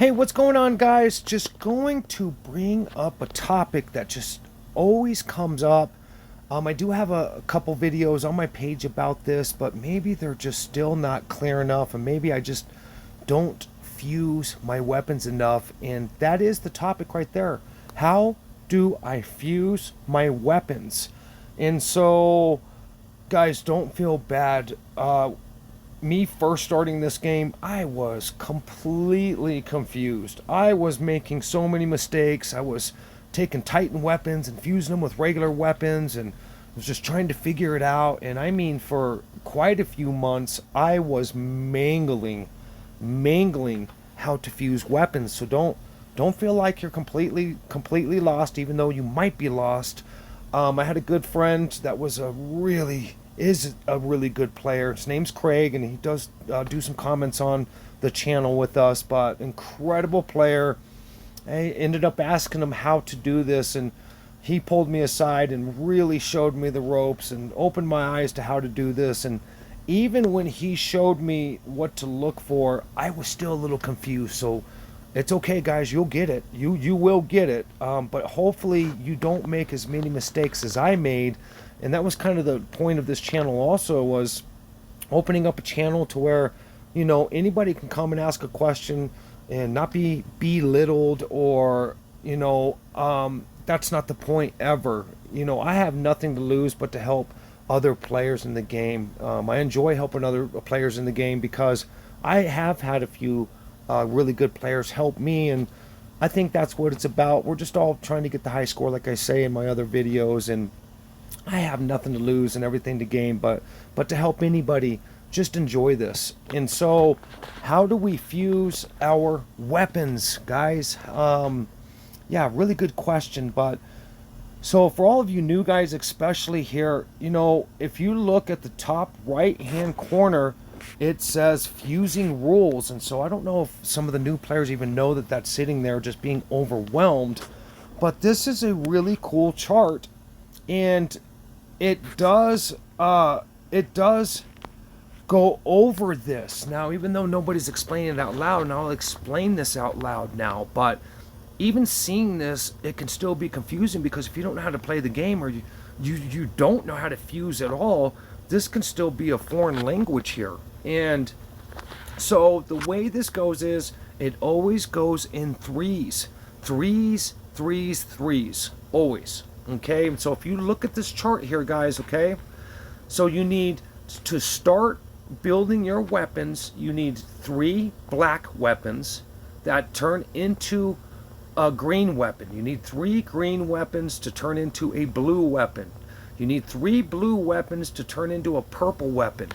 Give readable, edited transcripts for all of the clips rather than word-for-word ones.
Hey, what's going on, guys? Just going to bring up a topic that just always comes up. I do have a couple videos on my page about this, but maybe they're just still not clear enough, and maybe I just don't fuse my weapons enough. And that is the topic right there. How do I fuse my weapons? And so, guys, don't feel bad. Me first starting this game, I was completely confused. I was making so many mistakes. I was taking Titan weapons and fusing them with regular weapons and was just trying to figure it out. And I mean, for quite a few months, I was mangling how to fuse weapons. So don't feel like you're completely lost, even though you might be lost. I had a good friend that was is a really good player. His name's Craig, and he does do some comments on the channel with us. But incredible player. I ended up asking him how to do this, and he pulled me aside and really showed me the ropes and opened my eyes to how to do this. And even when he showed me what to look for, I was still a little confused. So it's okay, guys. You'll get it. You will get it. But hopefully you don't make as many mistakes as I made. And that was kind of the point of this channel also, was opening up a channel to where, anybody can come and ask a question and not be belittled or, that's not the point ever. I have nothing to lose but to help other players in the game. I enjoy helping other players in the game because I have had a few really good players help me, and I think that's what it's about. We're just all trying to get the high score, like I say in my other videos, and I have nothing to lose and everything to gain, but to help anybody just enjoy this. And so, how do we fuse our weapons, guys? Yeah, really good question. But so for all of you new guys, especially here, if you look at the top right hand corner, it says fusing rules. And so I don't know if some of the new players even know that that's sitting there just being overwhelmed, but this is a really cool chart. And it does go over this now, even though nobody's explaining it out loud, and I'll explain this out loud now. But even seeing this, it can still be confusing, because if you don't know how to play the game, or you don't know how to fuse at all, this can still be a foreign language here. And so the way this goes is, it always goes in threes, always. Okay, and so if you look at this chart here, guys, okay, so you need to start building your weapons. You need 3 black weapons that turn into a green weapon. You need 3 green weapons to turn into a blue weapon. You need 3 blue weapons to turn into a purple weapon.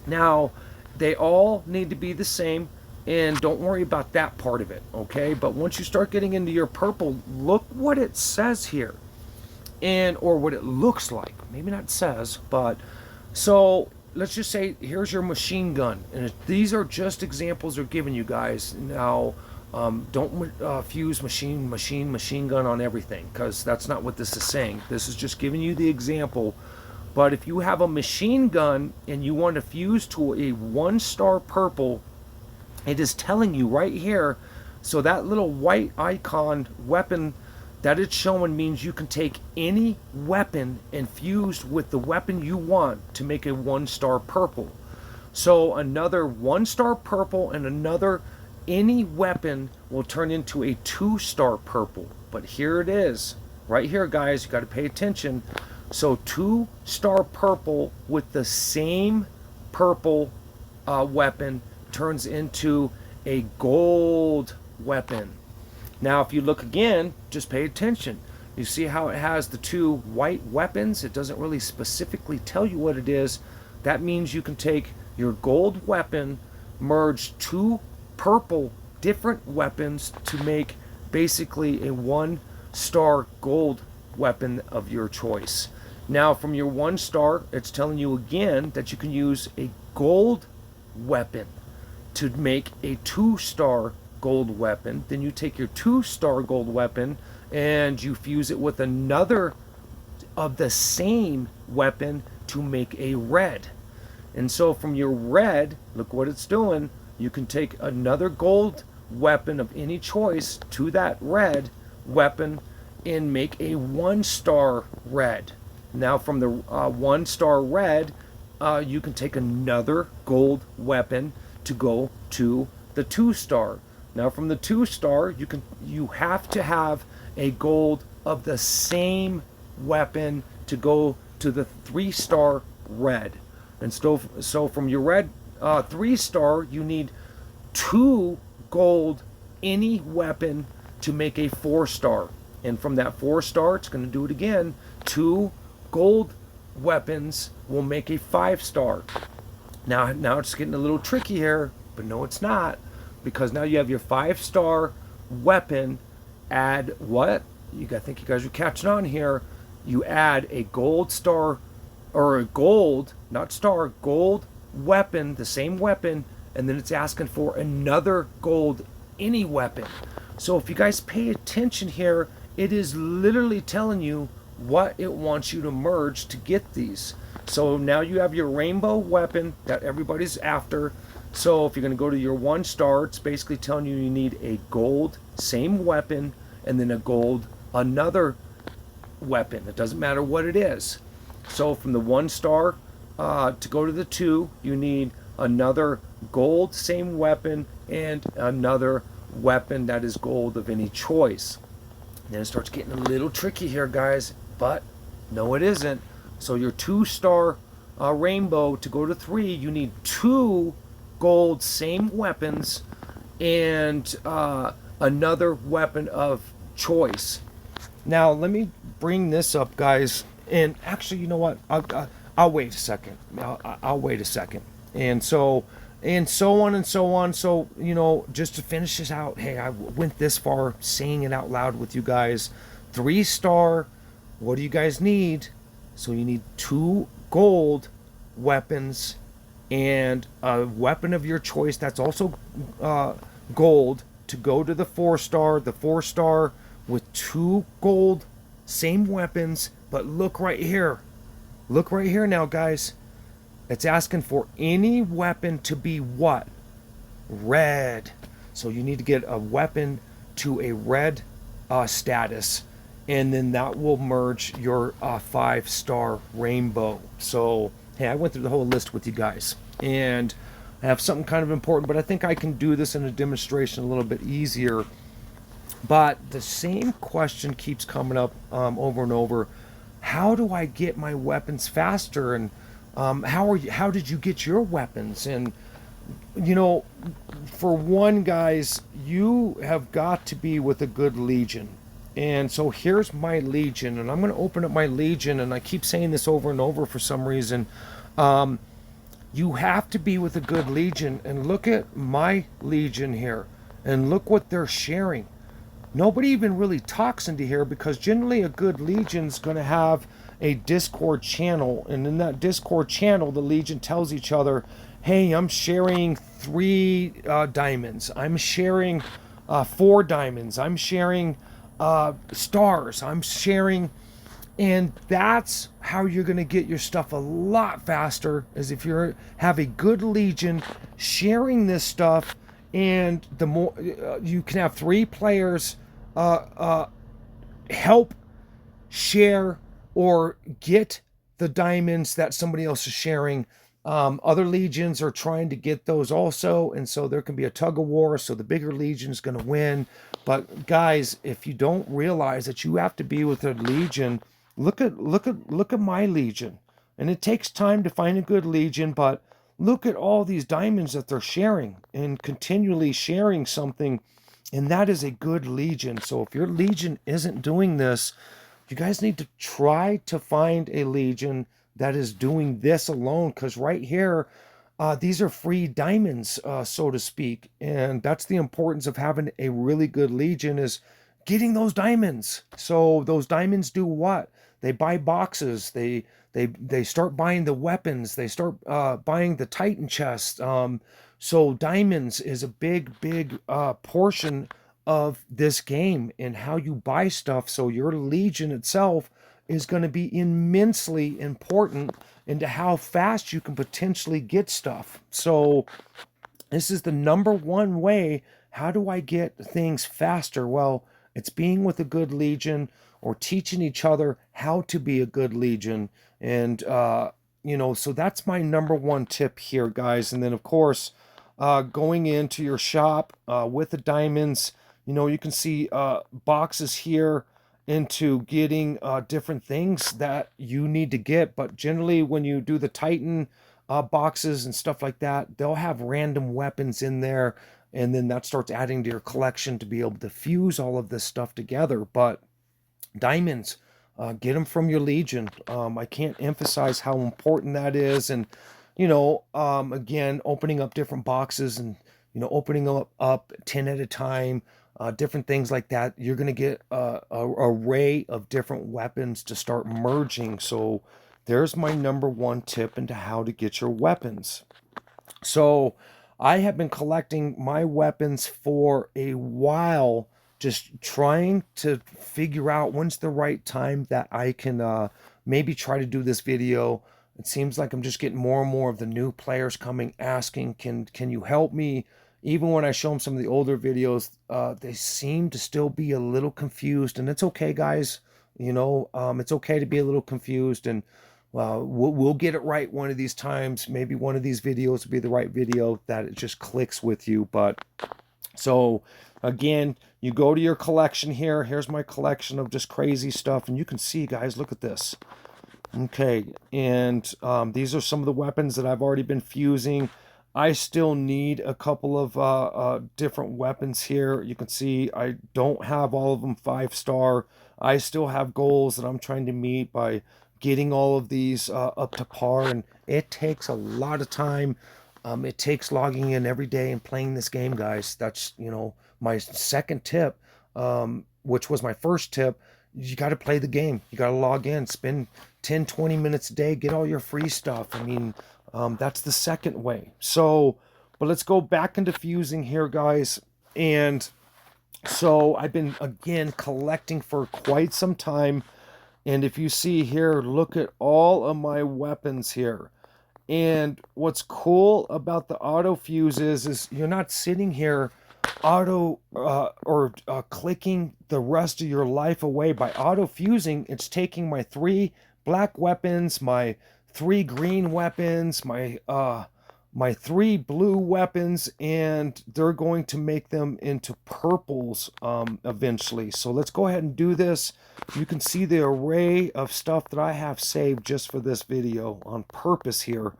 Now, they all need to be the same, and don't worry about that part of it, okay? But once you start getting into your purple, look what it says here. Or what it looks like. Maybe not says, but so let's just say here's your machine gun, and these are just examples they're giving you guys. Now, don't fuse machine gun on everything, because that's not what this is saying. This is just giving you the example. But if you have a machine gun and you want to fuse to a 1-star purple, it is telling you right here. So that little white icon weapon that it's showing means you can take any weapon and fuse with the weapon you want to make a 1-star purple. So another 1-star purple and any weapon will turn into a 2-star purple. But here it is, right here, guys, you got to pay attention. So 2-star purple with the same purple weapon turns into a gold weapon. Now, if you look again, just pay attention. You see how it has the 2 white weapons? It doesn't really specifically tell you what it is. That means you can take your gold weapon, merge 2 purple different weapons to make basically a 1-star gold weapon of your choice. Now, from your 1-star, it's telling you again that you can use a gold weapon to make a 2-star gold weapon. Then you take your 2-star gold weapon and you fuse it with another of the same weapon to make a red. And so from your red, look what it's doing. You can take another gold weapon of any choice to that red weapon and make a 1-star red. Now from the 1-star red, you can take another gold weapon to go to the 2-star. Now from the 2-star, you have to have a gold of the same weapon to go to the 3-star red. And so from your red 3-star, you need 2 gold any weapon to make a 4-star. And from that 4-star, it's going to do it again. 2 gold weapons will make a 5-star. Now it's getting a little tricky here, but no, it's not, because now you have your 5-star weapon. Add what? I think you guys are catching on here. You add a gold star, or a gold, not star, gold weapon, the same weapon, and then it's asking for another gold any weapon. So if you guys pay attention here, it is literally telling you what it wants you to merge to get these. So now you have your rainbow weapon that everybody's after. So if you're going to go to your 1-star, it's basically telling you need a gold same weapon and then a gold another weapon. It doesn't matter what it is. So from the 1-star to go to the 2, you need another gold same weapon and another weapon that is gold of any choice. Then it starts getting a little tricky here, guys, but no, it isn't. So your 2-star rainbow to go to 3, you need 2 gold same weapons and another weapon of choice. Now let me bring this up, guys, and actually, you know what? I'll wait a second. I'll wait a second. And so on and so on. So, just to finish this out, hey, I went this far saying it out loud with you guys. 3-star, what do you guys need? So you need 2 gold weapons and a weapon of your choice that's also gold to go to the 4-star. The 4-star with 2 gold, same weapons, but look right here. Look right here now, guys. It's asking for any weapon to be what? Red. So you need to get a weapon to a red status, and then that will merge your 5-star rainbow. So, hey, I went through the whole list with you guys, and I have something kind of important, but I think I can do this in a demonstration a little bit easier. But the same question keeps coming up over and over. How do I get my weapons faster? And how did you get your weapons? And for one, guys, you have got to be with a good legion. And so here's my legion, and I'm going to open up my legion, and I keep saying this over and over for some reason. You have to be with a good legion, and look at my legion here, and look what they're sharing. Nobody even really talks into here, because generally a good legion's going to have a Discord channel, and in that Discord channel, the legion tells each other, hey, I'm sharing 3 diamonds, I'm sharing 4 diamonds, I'm sharing stars, I'm sharing. And that's how you're going to get your stuff a lot faster, is if you have a good legion sharing this stuff. And the more you can have 3 players help share or get the diamonds that somebody else is sharing. Other legions are trying to get those also, and so there can be a tug of war. So the bigger legion is going to win. But guys, if you don't realize that you have to be with a legion, look at my legion. And it takes time to find a good legion, but look at all these diamonds that they're sharing and continually sharing something, and that is a good legion. So if your legion isn't doing this, you guys need to try to find a legion that is doing this alone, because right here, these are free diamonds, so to speak. And that's the importance of having a really good legion, is getting those diamonds. So those diamonds do what? They buy boxes. They start buying the weapons. They start buying the Titan chest. So diamonds is a big portion of this game and how you buy stuff. So your legion itself is going to be immensely important into how fast you can potentially get stuff. So This is the number one way. How do I get things faster? Well, it's being with a good legion or teaching each other how to be a good legion. And, so that's my number one tip here, guys. And then, of course, going into your shop with the diamonds, you can see boxes here into getting different things that you need to get. But generally, when you do the Titan boxes and stuff like that, they'll have random weapons in there, and then that starts adding to your collection to be able to fuse all of this stuff together. But diamonds, get them from your legion. I can't emphasize how important that is. And again, opening up different boxes and opening up 10 at a time, different things like that, you're going to get a array of different weapons to start merging. So there's my number one tip into how to get your weapons. So I have been collecting my weapons for a while, just trying to figure out when's the right time that I can maybe try to do this video. It seems like I'm just getting more and more of the new players coming asking, can you help me? Even when I show them some of the older videos, they seem to still be a little confused, and it's okay, guys. It's okay to be a little confused, and we'll get it right one of these times. Maybe one of these videos will be the right video that it just clicks with you. But so again, you go to your collection here. Here's my collection of just crazy stuff, and you can see, guys, look at this. Okay, and these are some of the weapons that I've already been fusing. I still need a couple of different weapons here. You can see I don't have all of them 5-star. I still have goals that I'm trying to meet by getting all of these up to par, and it takes a lot of time. It takes logging in every day and playing this game, guys. That's, my second tip, which was my first tip. You got to play the game. You got to log in, spend 10, 20 minutes a day, get all your free stuff. I mean, that's the second way. So, but let's go back into fusing here, guys. And so I've been, again, collecting for quite some time. And if you see here, look at all of my weapons here. And what's cool about the auto fuses is you're not sitting here clicking the rest of your life away. By auto fusing, it's taking my 3 black weapons, my 3 green weapons, my 3 blue weapons, and they're going to make them into purples eventually. So let's go ahead and do this. You can see the array of stuff that I have saved just for this video on purpose here.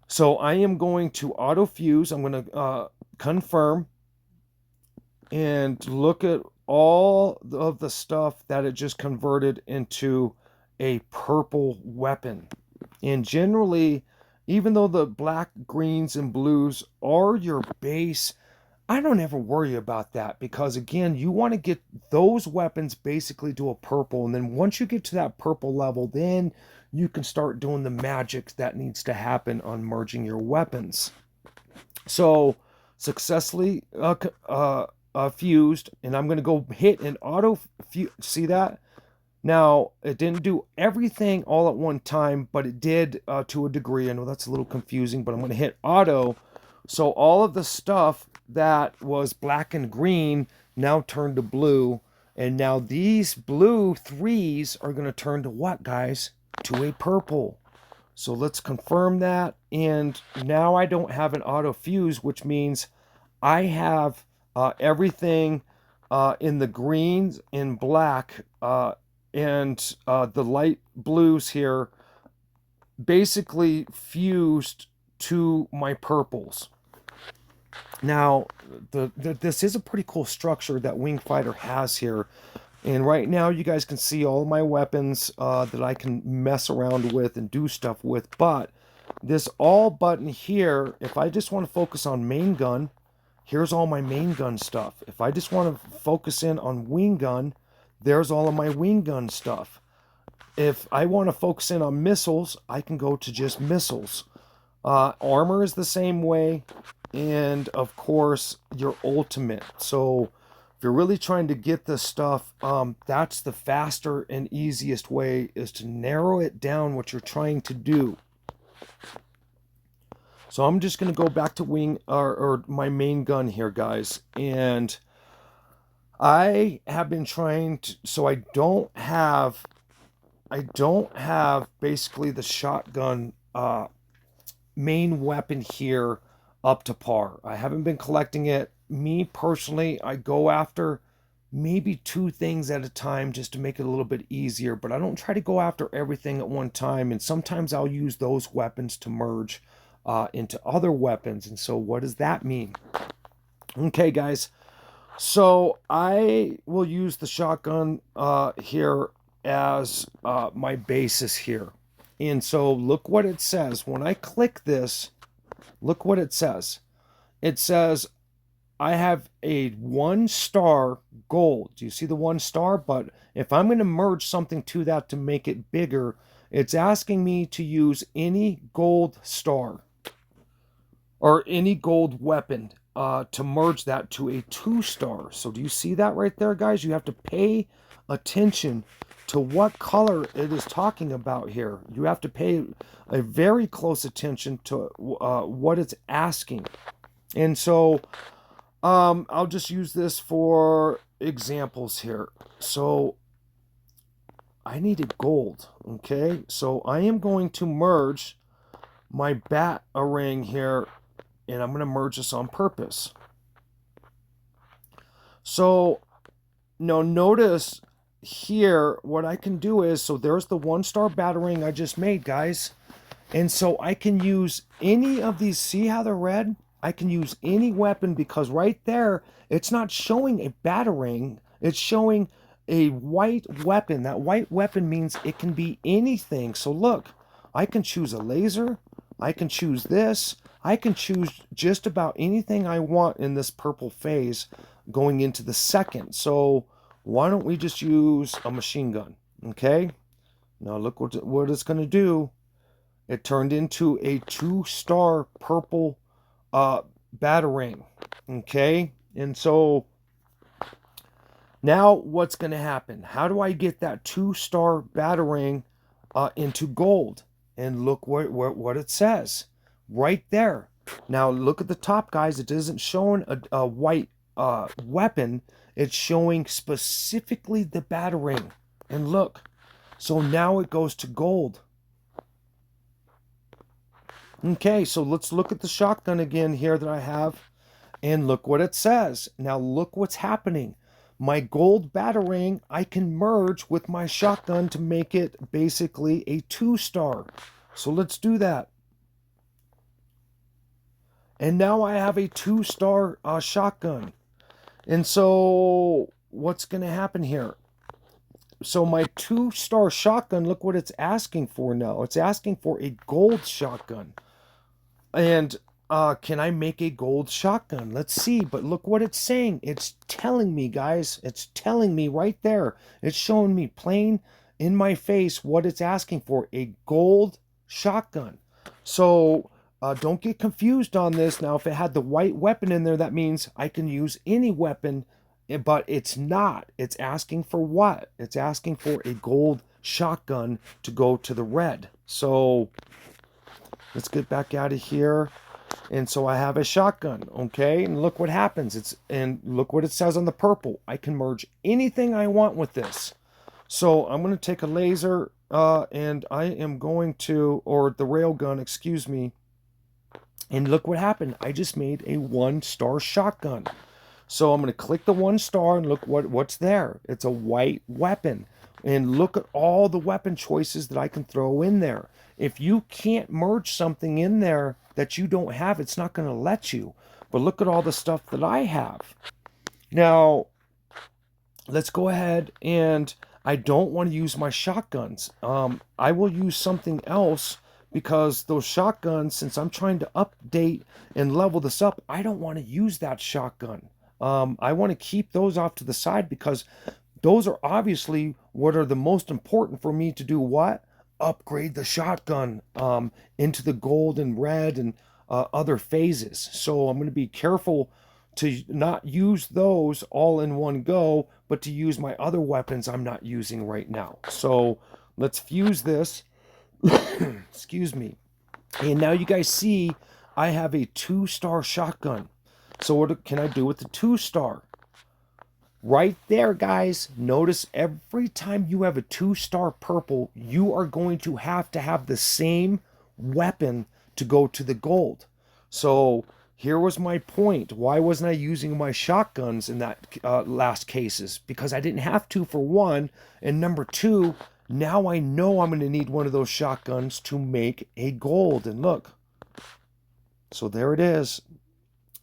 So I am going to auto fuse. I'm going to confirm and look at all of the stuff that it just converted into a purple weapon. And generally, even though the black, greens, and blues are your base, I don't ever worry about that, because again, you want to get those weapons basically to a purple, and then once you get to that purple level, then you can start doing the magic that needs to happen on merging your weapons. So successfully fused, and I'm going to go hit an auto fuse. See that? Now, it didn't do everything all at one time, but it did to a degree. I know that's a little confusing, but I'm going to hit auto. So all of the stuff that was black and green now turned to blue. And now these blue 3s are going to turn to what, guys? To a purple. So let's confirm that. And now I don't have an auto fuse, which means I have everything in the greens and black and the light blues here basically fused to my purples. Now, this is a pretty cool structure that Wing Fighter has here. And right now, you guys can see all of my weapons that I can mess around with and do stuff with. But this all button here, if I just want to focus on main gun, here's all my main gun stuff. If I just want to focus in on wing gun, there's all of my wing gun stuff. If I want to focus in on missiles, I can go to just missiles. Armor is the same way. And of course, your ultimate. So if you're really trying to get this stuff, that's the faster and easiest way, is to narrow it down what you're trying to do. So I'm just going to go back to or my main gun here, guys. And I have been trying to, so I don't have basically the shotgun main weapon here up to par. I haven't been collecting it. Me personally, I go after maybe two things at a time just to make it a little bit easier, but I don't try to go after everything at one time. And sometimes I'll use those weapons to merge into other weapons. And so what does that mean? Okay, guys. So I will use the shotgun here as my basis here. And so look what it says. When I click this, look what it says. It says I have a 1-star gold. Do you see the 1-star? But if I'm going to merge something to that to make it bigger, it's asking me to use any gold star or any gold weapon to merge that to a 2-star. So do you see that right there, guys? You have to pay attention to what color it is talking about here. You have to pay a very close attention to what it's asking. And so I'll just use this for examples here. So I needed gold, okay? So I am going to merge my Batarang here, and I'm going to merge this on purpose. So now notice here what I can do is, so there's the 1-star Batarang I just made, guys. And so I can use any of these, see how they're red? I can use any weapon because right there, it's not showing a Batarang, it's showing a white weapon. That white weapon means it can be anything. So look, I can choose a laser, I can choose this, I can choose just about anything I want in this purple phase going into the second. So why don't we just use a machine gun, okay? Now look what it's going to do. It turned into a 2-star purple Batarang, okay? And so now what's going to happen? How do I get that 2-star Batarang into gold? And look what it says right there. Now look at the top, guys. It isn't showing a white weapon. It's showing specifically the Batarang. And look, so now it goes to gold. Okay, so let's look at the shotgun again here that I have. And look what it says. Now look what's happening. My gold Batarang, I can merge with my shotgun to make it basically a 2-star. So let's do that. And now I have a 2-star shotgun. And so what's going to happen here? So my 2-star shotgun, look what it's asking for now. It's asking for a gold shotgun. And can I make a gold shotgun? Let's see. But look what it's saying. It's telling me, guys. It's telling me right there. It's showing me plain in my face what it's asking for. A gold shotgun. So don't get confused on this. Now, if it had the white weapon in there, that means I can use any weapon. But it's not. It's asking for what? It's asking for a gold shotgun to go to the red. So let's get back out of here. And so I have a shotgun, okay? And look what happens. And look what it says on the purple. I can merge anything I want with this. So I'm going to take a laser, and I am going to, or the railgun, excuse me. And look what happened. I just made a 1-star shotgun. So I'm going to click the 1-star and look what's there. It's a white weapon. And look at all the weapon choices that I can throw in there. If you can't merge something in there that you don't have, it's not going to let you. But look at all the stuff that I have. Now, let's go ahead, and I don't want to use my shotguns. I will use something else because those shotguns, since I'm trying to update and level this up, I don't want to use that shotgun. I want to keep those off to the side because those are obviously what are the most important for me to do what? Upgrade the shotgun into the gold and red and other phases. So I'm going to be careful to not use those all in one go, but to use my other weapons I'm not using right now. So let's fuse this. Excuse me. And now you guys see I have a 2-star shotgun. So what can I do with the 2-star? Right there, guys. Notice every time you have a 2-star purple, you are going to have the same weapon to go to the gold. So here was my point. Why wasn't I using my shotguns in that last cases? Because I didn't have to, for one. And number two, now I know I'm going to need one of those shotguns to make a gold. And look. So there it is.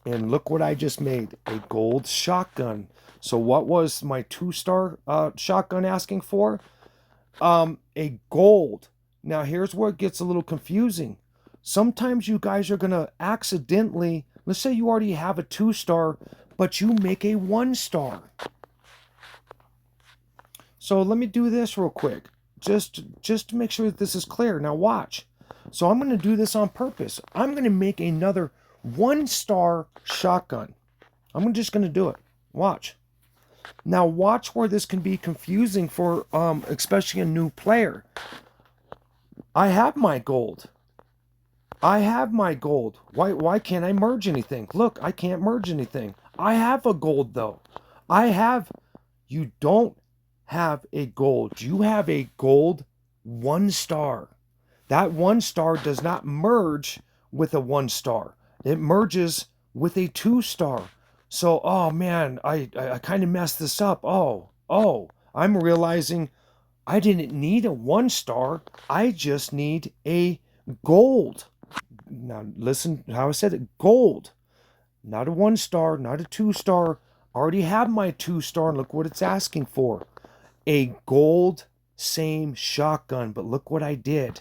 And look what I just made. A gold shotgun. So what was my 2-star shotgun asking for? A gold. Now here's where it gets a little confusing. Sometimes you guys are going to accidentally, let's say you already have a 2-star, but you make a 1-star. So let me do this real quick, just to make sure that this is clear. Now watch. So I'm going to do this on purpose. I'm going to make another 1-star shotgun. I'm just going to do it. Watch. Now watch where this can be confusing for especially a new player. I have my gold. I have my gold. Why can't I merge anything? Look, I can't merge anything. I have a gold though. You don't have a gold. You have a gold 1-star. That 1-star does not merge with a 1-star. It merges with a 2-star. So, oh man, I kind of messed this up. Oh, I'm realizing I didn't need a 1-star. I just need a gold. Now listen how I said it, gold. Not a 1-star, not a 2-star. I already have my 2-star, and look what it's asking for. A gold same shotgun, but look what I did.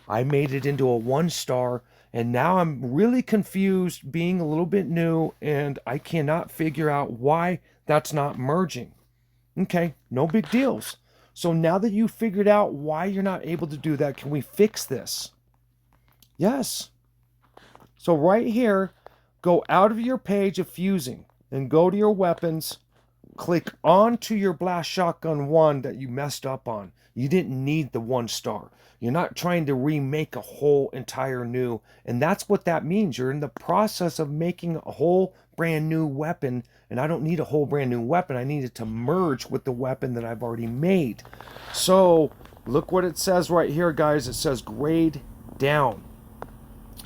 I made it into a 1-star, and now I'm really confused, being a little bit new, and I cannot figure out why that's not merging. Okay, no big deals. So now that you figured out why you're not able to do that, can we fix this? Yes. So right here, go out of your page of fusing and go to your weapons. Click onto your blast shotgun 1 that you messed up on. You didn't need the 1-star. You're not trying to remake a whole entire new. And that's what that means. You're in the process of making a whole brand new weapon. And I don't need a whole brand new weapon. I need it to merge with the weapon that I've already made. So look what it says right here, guys. It says grade down.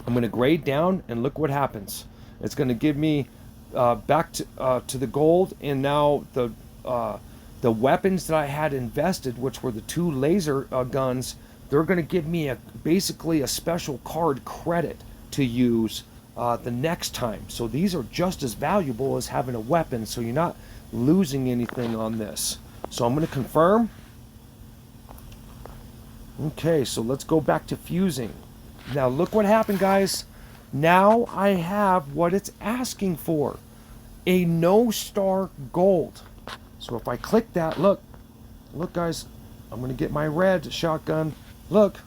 I'm going to grade down, and look what happens. It's going to give me back to the gold, and now the weapons that I had invested, which were the 2 laser guns, they're going to give me basically a special card credit to use the next time. So these are just as valuable as having a weapon, so you're not losing anything on this. So I'm going to confirm. Okay, so let's go back to fusing. Now look what happened, guys. Now I have what it's asking for. A no-star gold. So if I click that, look guys, I'm going to get my red shotgun. Look.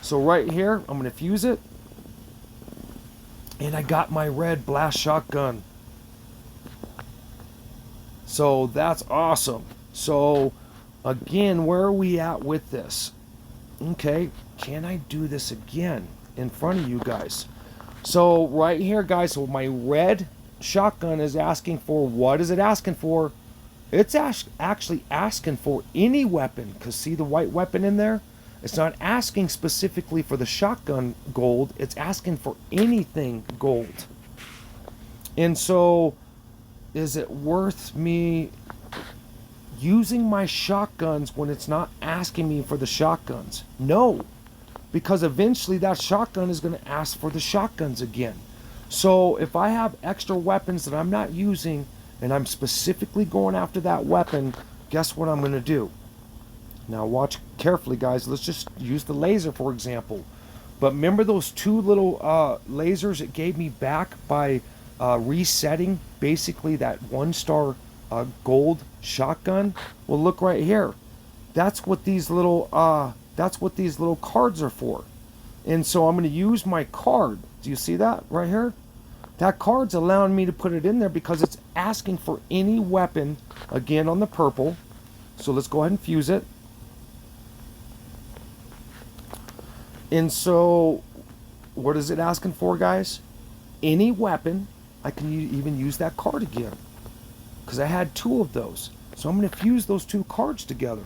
So right here, I'm going to fuse it. And I got my red blast shotgun. So that's awesome. So again, where are we at with this? Okay, can I do this again in front of you guys? So right here, guys, so my red shotgun is asking for, what is it asking for? It's actually asking for any weapon, because see the white weapon in there? It's not asking specifically for the shotgun gold, it's asking for anything gold. And so is it worth me using my shotguns when it's not asking me for the shotguns? No, because eventually that shotgun is going to ask for the shotguns again. So if I have extra weapons that I'm not using and I'm specifically going after that weapon, guess what I'm going to do? Now watch carefully, guys. Let's just use the laser for example. But remember those 2 little lasers it gave me back by resetting basically that 1-star gold shotgun? Well, look right here. That's what these little cards are for. And so I'm going to use my card. Do you see that right here? That card's allowing me to put it in there because it's asking for any weapon, again on the purple. So let's go ahead and fuse it. And so what is it asking for, guys? Any weapon. I can even use that card again, because I had 2 of those. So I'm going to fuse those 2 cards together.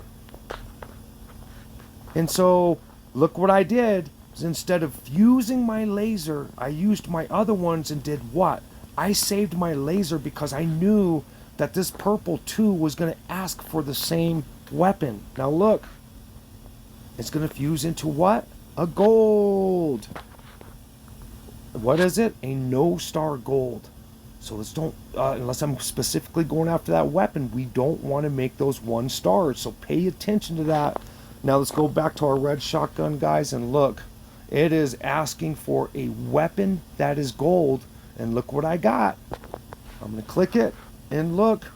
And so look what I did. Instead of fusing my laser, I used my other ones and did what? I saved my laser because I knew that this purple 2 was going to ask for the same weapon. Now look, it's going to fuse into what? A gold. What is it? A no star gold. So let's don't, unless I'm specifically going after that weapon, we don't want to make those 1 stars. So pay attention to that. Now let's go back to our red shotgun, guys, and look. It is asking for a weapon that is gold. And look what I got. I'm going to click it and look.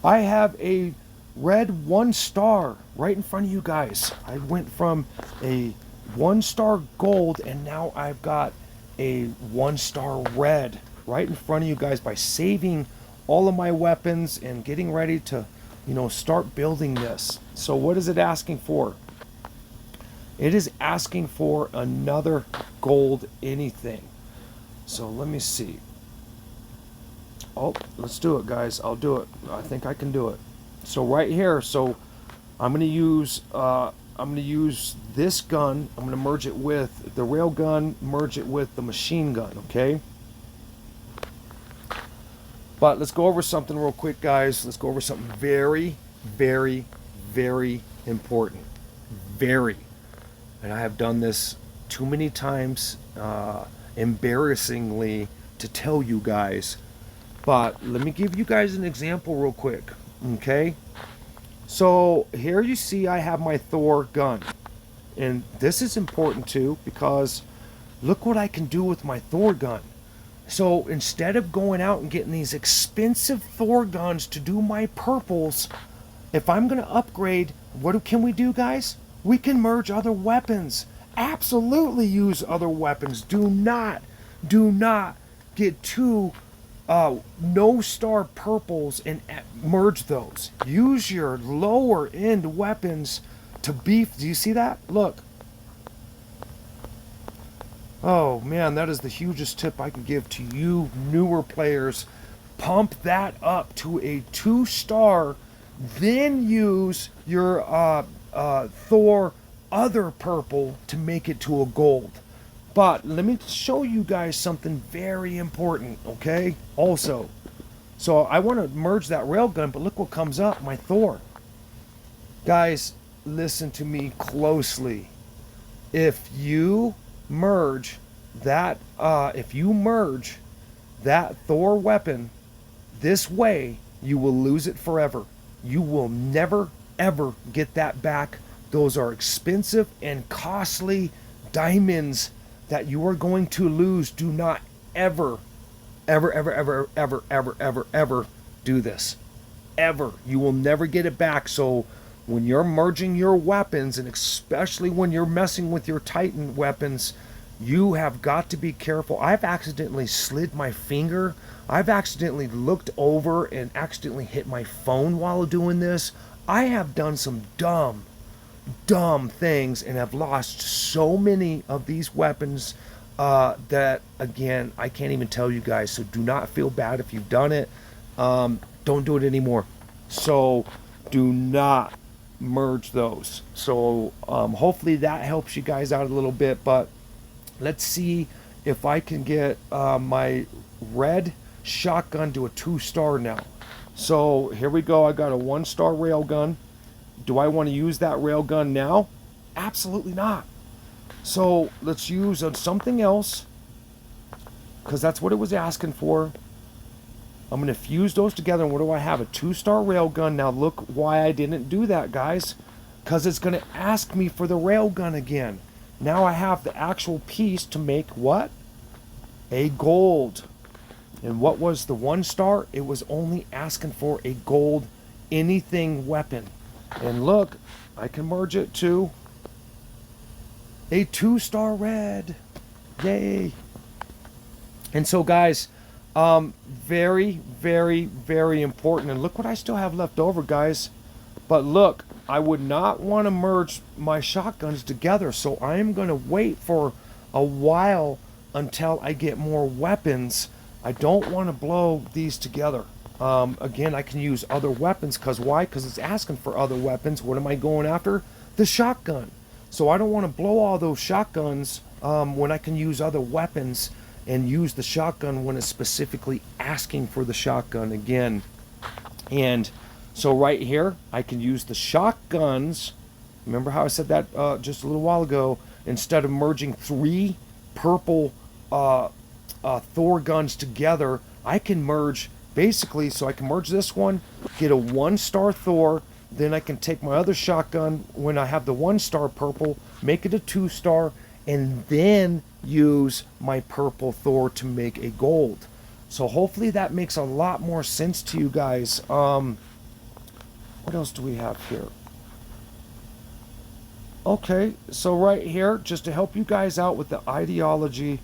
I have a red 1 star right in front of you guys. I went from a 1 star gold and now I've got a 1 star red right in front of you guys by saving all of my weapons and getting ready to, start building this. So what is it asking for? It is asking for another gold anything. So let me see. Oh, let's do it, guys. I'll do it. I think I can do it. So right here, so I'm going to use this gun. I'm going to merge it with the rail gun, merge it with the machine gun, okay? But let's go over something real quick, guys. Let's go over something very, very, very important. Very. And I have done this too many times, embarrassingly, to tell you guys. But let me give you guys an example real quick, okay? So here you see I have my Thor gun. And this is important too, because look what I can do with my Thor gun. So instead of going out and getting these expensive Thor guns to do my purples, if I'm going to upgrade, what can we do, guys? We can merge other weapons. Absolutely use other weapons. Do not get 2 no star purples and merge those. Use your lower end weapons to beef. Do you see that? Look. Oh man, that is the hugest tip I can give to you newer players. Pump that up to a 2 star, then use your Thor other purple to make it to a gold. But let me show you guys something very important, okay? Also, so I want to merge that railgun, but look what comes up, my Thor. Guys, listen to me closely. If you merge that Thor weapon this way, you will lose it forever. You will never ever get that back. Those are expensive and costly diamonds that you are going to lose. Do not ever do this. Ever. You will never get it back. So when you're merging your weapons, and especially when you're messing with your Titan weapons, you have got to be careful. I've accidentally slid my finger. I've accidentally looked over and accidentally hit my phone while doing this. I have done some dumb things and have lost so many of these weapons that, again, I can't even tell you guys. So do not feel bad if you've done it. Don't do it anymore. So do not merge those. So hopefully that helps you guys out a little bit. But let's see if I can get my red shotgun to a 2 star now. So here we go. I got a 1 star railgun. Do I want to use that railgun now? Absolutely not. So let's use something else, because that's what it was asking for. I'm going to fuse those together. And what do I have? A 2 star railgun. Now look why I didn't do that, guys. Because it's going to ask me for the railgun again. Now I have the actual piece to make what? A gold. And what was the 1 star? It was only asking for a gold anything weapon. And look, I can merge it to a 2 star red. Yay. And so guys, very, very, very important. And look what I still have left over, guys. But look, I would not want to merge my shotguns together. So I am going to wait for a while until I get more weapons. I don't want to blow these together. Again, I can use other weapons, because why? Because it's asking for other weapons. What am I going after? The shotgun. So I don't want to blow all those shotguns when I can use other weapons and use the shotgun when it's specifically asking for the shotgun again. And so right here, I can use the shotguns. Remember how I said that just a little while ago? Instead of merging 3 purple Thor guns together, I can merge, basically, so I can merge this one, get a 1-star Thor, then I can take my other shotgun when I have the 1-star purple, make it a 2-star, and then use my purple Thor to make a gold. So hopefully that makes a lot more sense to you guys. What else do we have here? Okay, so right here, just to help you guys out with the ideology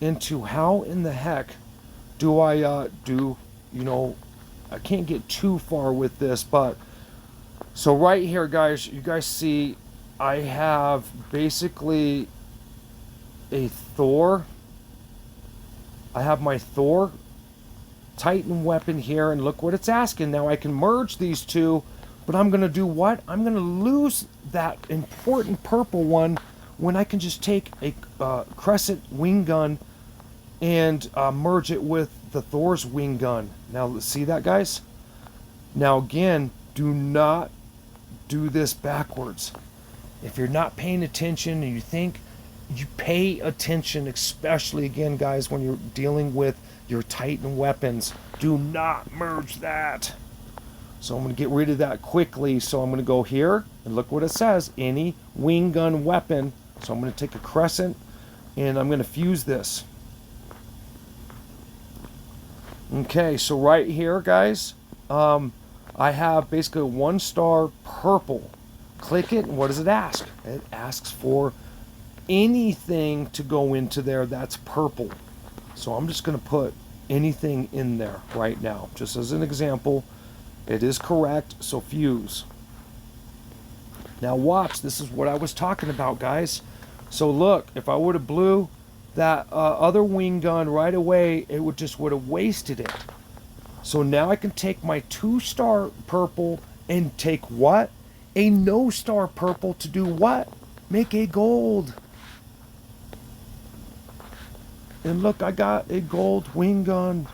into how in the heck do I I can't get too far with this, but so right here, guys, you guys see I have basically a Thor. I have my Thor Titan weapon here, and look what it's asking. Now I can merge these two, but I'm going to do what? I'm going to lose that important purple one when I can just take a Crescent wing gun and merge it with the Thor's wing gun. Now, let's see that, guys? Now, again, do not do this backwards. If you're not paying attention and you think, you pay attention, especially, again, guys, when you're dealing with your Titan weapons. Do not merge that. So I'm going to get rid of that quickly. So I'm going to go here, and look what it says. Any wing gun weapon. So I'm going to take a Crescent, and I'm going to fuse this. Okay, so right here, guys, I have basically a 1-star purple. Click it, and what does it ask? It asks for anything to go into there that's purple. So I'm just going to put anything in there right now, just as an example. It is correct, so fuse. Now watch, this is what I was talking about, guys. So look, if I would have blew that other wing gun right away, it would have wasted it. So now I can take my 2-star purple and take what? A no-star purple to do what? Make a gold. And look, I got a gold wing gun.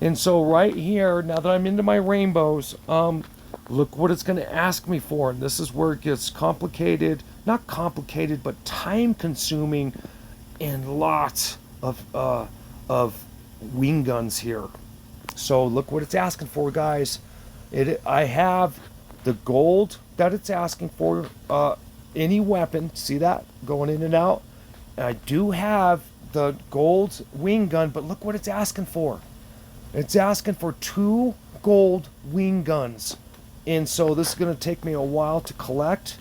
And so right here, now that I'm into my rainbows, look what it's going to ask me for. And this is where it gets complicated. Not complicated, but time-consuming, and lots of wing guns here. So look what it's asking for, guys. I have the gold that it's asking for. Any weapon, see that going in and out. I do have the gold wing gun, but look what it's asking for. It's asking for 2 gold wing guns. And so this is going to take me a while to collect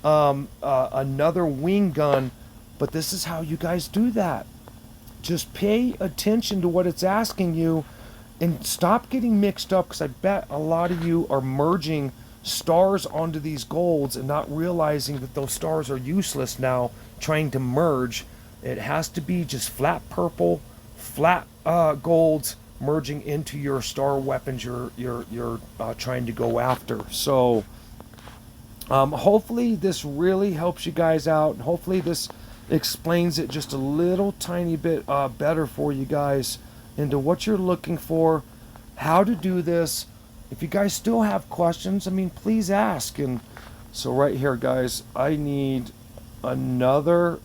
another wing gun. But this is how you guys do that. Just pay attention to what it's asking you and stop getting mixed up, because I bet a lot of you are merging stars onto these golds and not realizing that those stars are useless now, trying to merge. It has to be just flat purple, flat golds merging into your star weapons you're trying to go after. So hopefully this really helps you guys out. Hopefully this explains it just a little tiny bit better for you guys into what you're looking for, how to do this. If you guys still have questions, I mean, please ask. And so right here, guys, I need another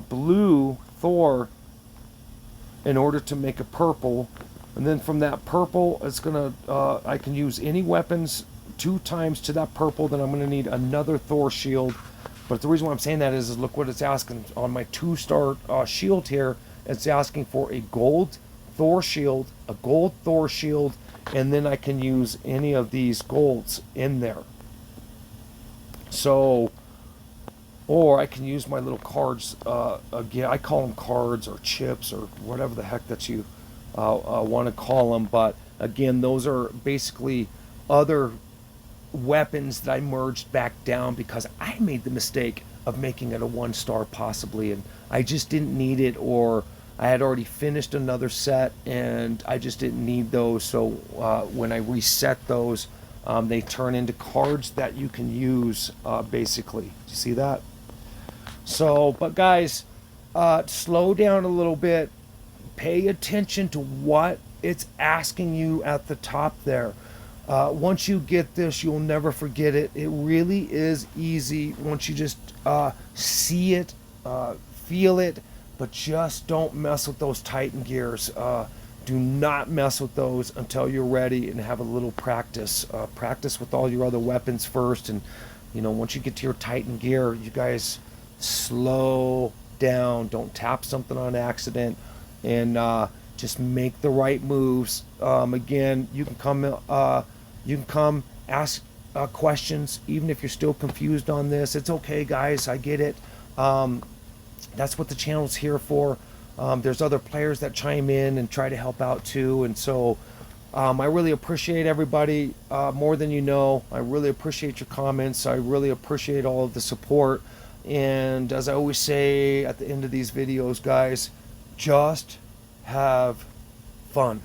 blue Thor in order to make a purple. And then from that purple, it's gonna I can use any weapons 2 times to that purple. Then I'm gonna need another Thor shield. But the reason why I'm saying that is look what it's asking on my 2-star shield here. It's asking for a gold Thor shield, a gold Thor shield, and then I can use any of these golds in there. So, or I can use my little cards, again, I call them cards or chips or whatever the heck that you want to call them. But again, those are basically other weapons that I merged back down because I made the mistake of making it a 1-star possibly, and I just didn't need it, or I had already finished another set and I just didn't need those. So when I reset those, they turn into cards that you can use, basically. You see that? So, but guys, slow down a little bit. Pay attention to what it's asking you at the top there. Once you get this, you'll never forget it. It really is easy once you just see it, feel it, but just don't mess with those Titan gears. Do not mess with those until you're ready and have a little practice. Practice with all your other weapons first, and once you get to your Titan gear, you guys slow down. Don't tap something on accident, and just make the right moves. Again, you can come ask questions even if you're still confused on this. It's okay, guys. I get it. That's what the channel's here for. There's other players that chime in and try to help out too, and so I really appreciate everybody, more than you know. I really appreciate your comments. I really appreciate all of the support. And as I always say at the end of these videos, guys, just have fun.